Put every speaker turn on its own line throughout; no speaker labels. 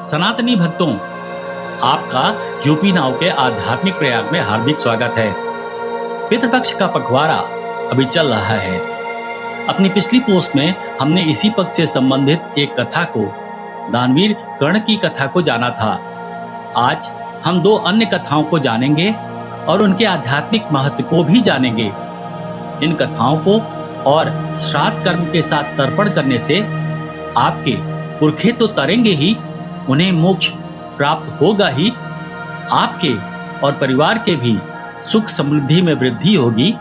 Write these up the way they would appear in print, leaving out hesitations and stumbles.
सनातनी भक्तों, आपका यूपी नाव के आध्यात्मिक प्रयाग में हार्दिक स्वागत है। पितृपक्ष का पखवाड़ा अभी चल रहा है। अपनी पिछली पोस्ट में हमने इसी पक्ष से संबंधित एक कथा को, दानवीर कर्ण की कथा को जाना था। आज हम दो अन्य कथाओं को जानेंगे और उनके आध्यात्मिक महत्व को भी जानेंगे। इन कथाओं को और श्राद्ध कर्म के साथ तर्पण करने से आपके पुरखे तो तरेंगे ही, उन्हें मोक्ष प्राप्त होगा ही, आपके और परिवार के भी सुख समृद्धि में वृद्धि होगी।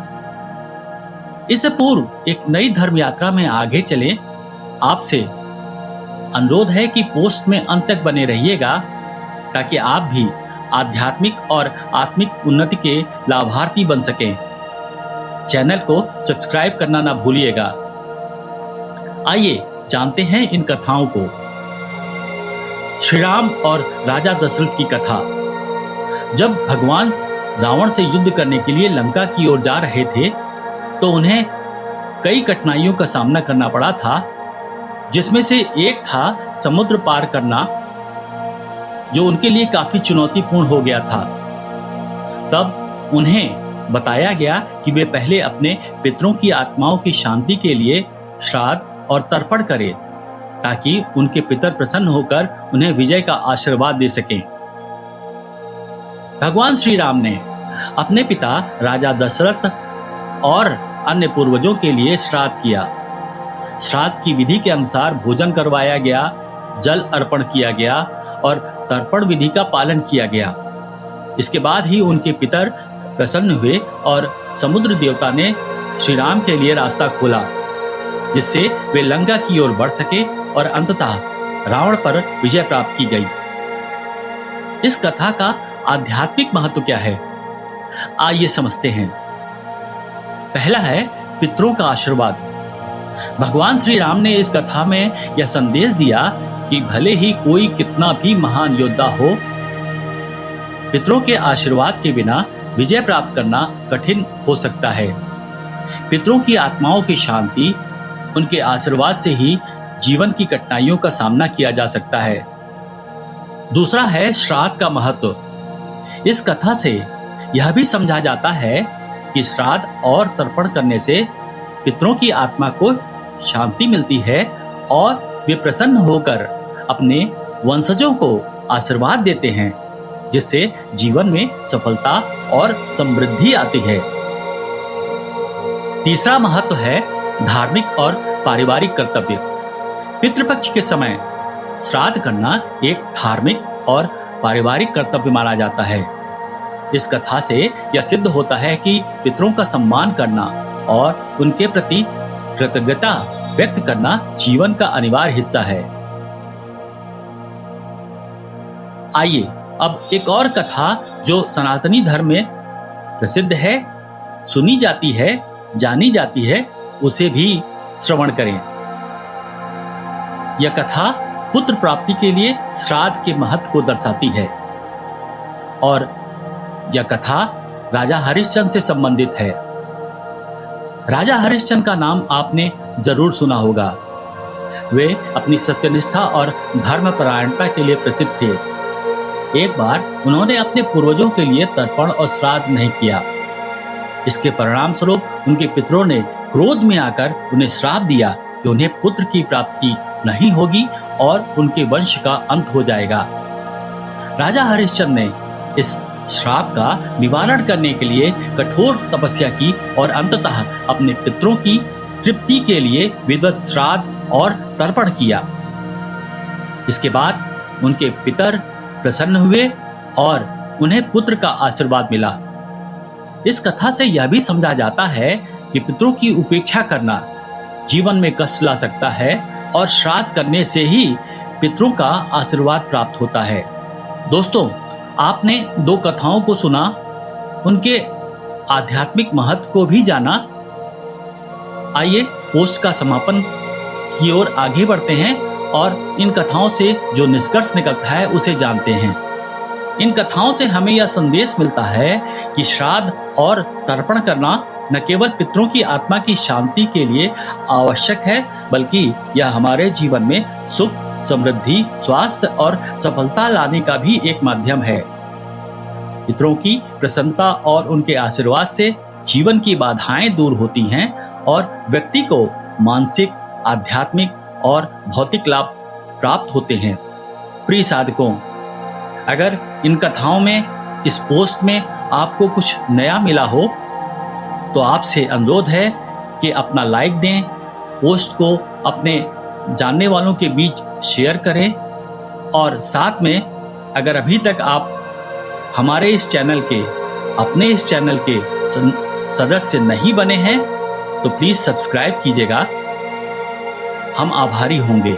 इससे पूर्व एक नई धर्म यात्रा में आगे चलें, आपसे अनुरोध है कि पोस्ट में अंत तक बने रहिएगा ताकि आप भी आध्यात्मिक और आत्मिक उन्नति के लाभार्थी बन सकें। चैनल को सब्सक्राइब करना ना भूलिएगा। आइए जानते हैं इन कथाओं को। श्री राम और राजा दशरथ की कथा। जब भगवान रावण से युद्ध करने के लिए लंका की ओर जा रहे थे तो उन्हें कई कठिनाइयों का सामना करना पड़ा था, जिसमें से एक था समुद्र पार करना, जो उनके लिए काफी चुनौतीपूर्ण हो गया था। तब उन्हें बताया गया कि वे पहले अपने पितरों की आत्माओं की शांति के लिए श्राद्ध और तर्पण करें ताकि उनके पितर प्रसन्न होकर उन्हें विजय का आशीर्वाद दे सकें। भगवान श्री राम ने अपने पिता राजा दशरथ और अन्य पूर्वजों के लिए श्राद्ध किया। श्राद्ध की विधि के अनुसार भोजन करवाया गया, जल अर्पण किया गया और तर्पण विधि का पालन किया गया। इसके बाद ही उनके पितर प्रसन्न हुए और समुद्र देवता ने श्री राम के लिए रास्ता खोला, जिससे वे लंका की ओर बढ़ सके और अंततः रावण पर विजय प्राप्त की गई। इस कथा का आध्यात्मिक महत्व क्या है, आइए समझते हैं। पहला है पितरों का आशीर्वाद। भगवान श्री राम ने इस कथा में यह संदेश दिया कि भले ही कोई कितना भी महान योद्धा हो, पितरों के आशीर्वाद के बिना विजय प्राप्त करना कठिन हो सकता है। पितरों की आत्माओं की शांति, उनके आशीर्वाद से ही जीवन की कठिनाइयों का सामना किया जा सकता है। दूसरा है श्राद्ध का महत्व। इस कथा से यह भी समझा जाता है कि श्राद्ध और तर्पण करने से पितरों की आत्मा को शांति मिलती है और वे प्रसन्न होकर अपने वंशजों को आशीर्वाद देते हैं, जिससे जीवन में सफलता और समृद्धि आती है। तीसरा महत्व है धार्मिक और पारिवारिक कर्तव्य। पितृपक्ष के समय श्राद्ध करना एक धार्मिक और पारिवारिक कर्तव्य माना जाता है। इस कथा से यह सिद्ध होता है कि पितरों का सम्मान करना और उनके प्रति कृतज्ञता व्यक्त करना जीवन का अनिवार्य हिस्सा है। आइए अब एक और कथा जो सनातनी धर्म में प्रसिद्ध है, सुनी जाती है, जानी जाती है, उसे भी श्रवण करें। यह कथा पुत्र प्राप्ति के लिए श्राद्ध के महत्व को दर्शाती है और यह कथा राजा हरिश्चंद्र से संबंधित है। राजा हरिश्चंद्र का नाम आपने जरूर सुना होगा। वे अपनी सत्यनिष्ठा और धर्मपरायणता के लिए प्रसिद्ध थे। एक बार उन्होंने अपने पूर्वजों के लिए तर्पण और श्राद्ध नहीं किया। इसके परिणाम स्वरूप उनके पितरों ने क्रोध में आकर उन्हें श्राप दिया कि उन्हें पुत्र की प्राप्ति नहीं होगी और उनके वंश का अंत हो जाएगा। राजा हरिश्चंद्र ने इस श्राप का निवारण करने के लिए कठोर तपस्या की और अंततः अपने पितरों की तृप्ति के लिए विधिवत श्राद्ध और तर्पण किया। इसके बाद उनके पितर प्रसन्न हुए और उन्हें पुत्र का आशीर्वाद मिला। इस कथा से यह भी समझा जाता है कि पितरों की उपेक्षा करना जीवन में कष्ट ला सकता है और श्राद्ध करने से ही पितरों का आशीर्वाद प्राप्त होता है। दोस्तों, आपने दो कथाओं को सुना, उनके आध्यात्मिक महत्व को भी जाना। आइए पोस्ट का समापन की ओर आगे बढ़ते हैं और इन कथाओं से जो निष्कर्ष निकलता है उसे जानते हैं। इन कथाओं से हमें यह संदेश मिलता है कि श्राद्ध और तर्पण करना न केवल पितरों की आत्मा की शांति के लिए आवश्यक है, बल्कि यह हमारे जीवन में सुख समृद्धि, स्वास्थ्य और सफलता लाने का भी एक माध्यम है। पितरों की प्रसन्नता और उनके आशीर्वाद से जीवन की बाधाएं दूर होती हैं और व्यक्ति को मानसिक, आध्यात्मिक और भौतिक लाभ प्राप्त होते हैं। प्रिय साधकों, अगर इन कथाओं में, इस पोस्ट में आपको कुछ नया मिला हो तो आपसे अनुरोध है कि अपना लाइक दें, पोस्ट को अपने जानने वालों के बीच शेयर करें और साथ में अगर अभी तक आप हमारे इस चैनल के, अपने इस चैनल के सदस्य नहीं बने हैं तो प्लीज़ सब्सक्राइब कीजिएगा। हम आभारी होंगे।